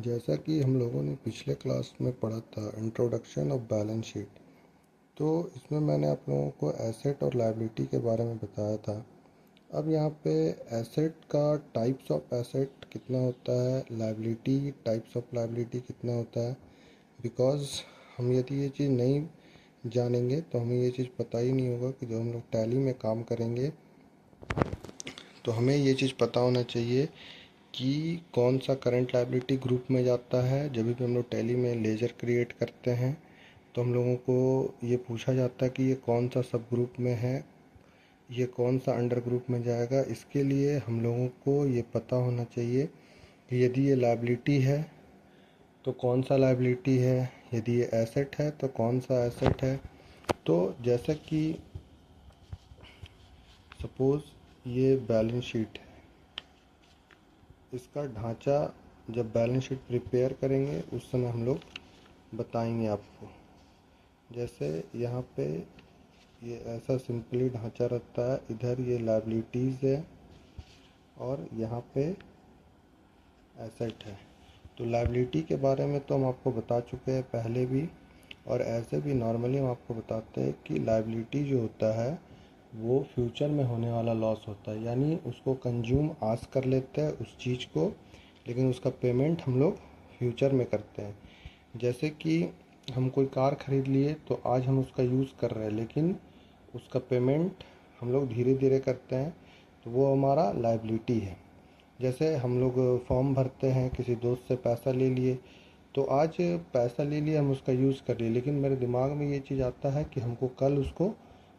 जैसा कि हम लोगों ने पिछले क्लास में पढ़ा था इंट्रोडक्शन ऑफ बैलेंस शीट, तो इसमें मैंने आप लोगों को एसेट और लायबिलिटी के बारे में बताया था। अब यहाँ पे एसेट का टाइप्स ऑफ एसेट कितना होता है, लायबिलिटी टाइप्स ऑफ लायबिलिटी कितना होता है। बिकॉज़ हम यदि ये चीज़ नहीं जानेंगे तो हमें ये चीज़ पता ही नहीं होगा कि जो हम लोग टैली में काम करेंगे तो हमें ये चीज़ पता होना चाहिए कि कौन सा करंट लायबिलिटी ग्रुप में जाता है। जब भी हम लोग टैली में लेजर क्रिएट करते हैं तो हम लोगों को ये पूछा जाता है कि ये कौन सा सब ग्रुप में है, ये कौन सा अंडर ग्रुप में जाएगा। इसके लिए हम लोगों को ये पता होना चाहिए कि यदि ये लायबिलिटी है तो कौन सा लायबिलिटी है, यदि ये एसेट है तो कौन सा एसेट है। तो जैसा कि सपोज़ ये बैलेंस शीट है, इसका ढांचा जब बैलेंस शीट प्रिपेयर करेंगे उस समय हम लोग बताएंगे आपको। जैसे यहाँ पे ये ऐसा सिंपली ढांचा रहता है, इधर ये लायबिलिटीज़ है और यहाँ पे एसेट है। तो लायबिलिटी के बारे में तो हम आपको बता चुके हैं पहले भी, और ऐसे भी नॉर्मली हम आपको बताते हैं कि लायबिलिटी जो होता है वो फ्यूचर में होने वाला लॉस होता है, यानी उसको कंज्यूम आज कर लेते हैं उस चीज़ को, लेकिन उसका पेमेंट हम लोग फ्यूचर में करते हैं। जैसे कि हम कोई कार ख़रीद लिए तो आज हम उसका यूज़ कर रहे हैं, लेकिन उसका पेमेंट हम लोग धीरे धीरे करते हैं, तो वो हमारा लायबिलिटी है। जैसे हम लोग फॉर्म भरते हैं, किसी दोस्त से पैसा ले लिए, तो आज पैसा ले लिया, हम उसका यूज़ कर लिए, लेकिन मेरे दिमाग में ये चीज़ आता है कि हमको कल उसको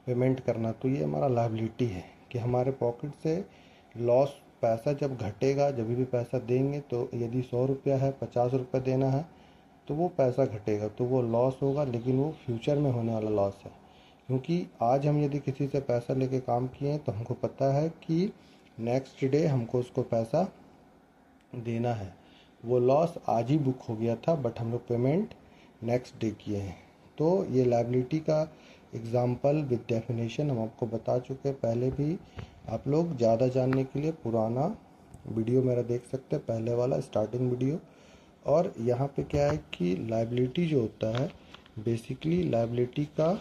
पेमेंट करना, तो ये हमारा लायबिलिटी है कि हमारे पॉकेट से लॉस पैसा जब घटेगा, जब भी पैसा देंगे तो यदि 100 रुपया है, 50 रुपये देना है तो वो पैसा घटेगा, तो वो लॉस होगा, लेकिन वो फ्यूचर में होने वाला लॉस है। क्योंकि आज हम यदि किसी से पैसा लेके काम किए हैं तो हमको पता है कि नेक्स्ट डे हमको उसको पैसा देना है। वो लॉस आज ही बुक हो गया था, बट हम लोग पेमेंट नेक्स्ट डे किए हैं। तो ये लायबिलिटी का एग्जाम्पल विद डेफिनेशन हम आपको बता चुके हैं पहले भी। आप लोग ज़्यादा जानने के लिए पुराना वीडियो मेरा देख सकते हैं, पहले वाला स्टार्टिंग वीडियो। और यहाँ पे क्या है कि लायबिलिटी जो होता है, बेसिकली लायबिलिटी का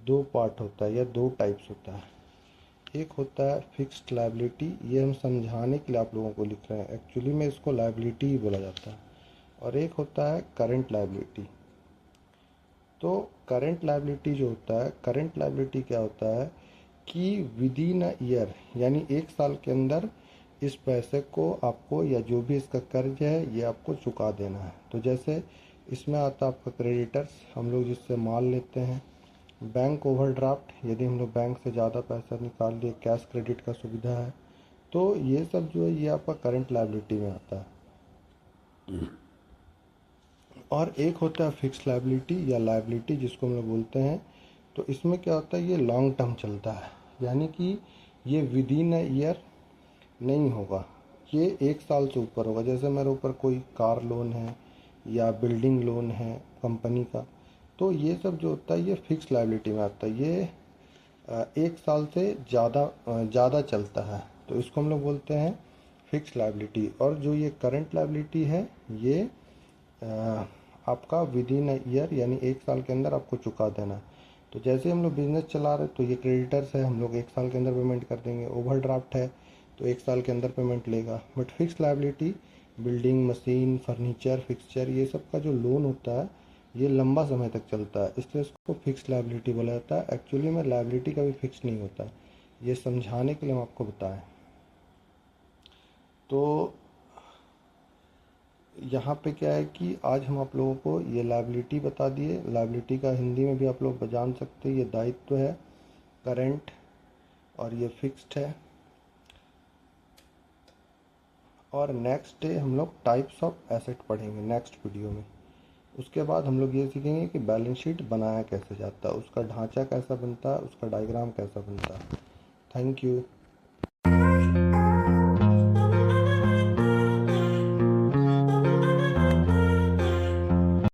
दो पार्ट होता है या दो टाइप्स होता है। एक होता है फिक्स्ड लायबिलिटी, ये हम समझाने के लिए आप लोगों को लिख रहे हैं, एक्चुअली में इसको लायबिलिटी ही बोला जाता है। और एक होता है करंट लायबिलिटी। तो करंट लायबिलिटी जो होता है, करंट लायबिलिटी क्या होता है कि विद इन अ ईयर, यानी एक साल के अंदर इस पैसे को आपको, या जो भी इसका कर्ज है, ये आपको चुका देना है। तो जैसे इसमें आता है आपका क्रेडिटर्स, हम लोग जिससे माल लेते हैं। बैंक ओवरड्राफ्ट, यदि हम लोग बैंक से ज़्यादा पैसा निकाल लिए, कैश क्रेडिट का सुविधा है, तो ये सब जो है ये आपका करंट लायबिलिटी में आता है। और एक होता है फिक्स लायबिलिटी या लायबिलिटी जिसको हम लोग बोलते हैं। तो इसमें क्या होता है, ये लॉन्ग टर्म चलता है, यानी कि ये विद इन अ ईयर नहीं होगा, ये एक साल से ऊपर होगा। जैसे मेरे ऊपर कोई कार लोन है या बिल्डिंग लोन है कंपनी का, तो ये सब जो होता है ये फिक्स लायबिलिटी में आता है। ये एक साल से ज़्यादा चलता है, तो इसको हम लोग बोलते हैं फिक्स लायबिलिटी। और जो ये करंट लायबिलिटी है, ये आपका विद इन अ ईयर, यानी एक साल के अंदर आपको चुका देना है। तो जैसे हम लोग बिजनेस चला रहे हैं तो ये क्रेडिटर्स है, हम लोग एक साल के अंदर पेमेंट कर देंगे। ओवरड्राफ्ट है तो एक साल के अंदर पेमेंट लेगा। But fix liability, building, machine, furniture, fixture, ये सब का जो लोन होता है ये लंबा समय तक चलता है, इसलिए इसको फिक्स लायबिलिटी बोला जाता है। एक्चुअली में लायबिलिटी का भी फिक्स नहीं होता है, ये समझाने के लिए हम आपको बताएं। तो यहाँ पे क्या है कि आज हम आप लोगों को ये लायबिलिटी बता दिए। लायबिलिटी का हिंदी में भी आप लोग जान सकते हैं, ये दायित्व है, करंट, और ये फिक्स्ड है। और नेक्स्ट डे हम लोग टाइप्स ऑफ एसेट पढ़ेंगे नेक्स्ट वीडियो में। उसके बाद हम लोग ये सीखेंगे कि बैलेंस शीट बनाया कैसे जाता है, उसका ढांचा कैसा बनता है, उसका डायग्राम कैसा बनता है। Thank you.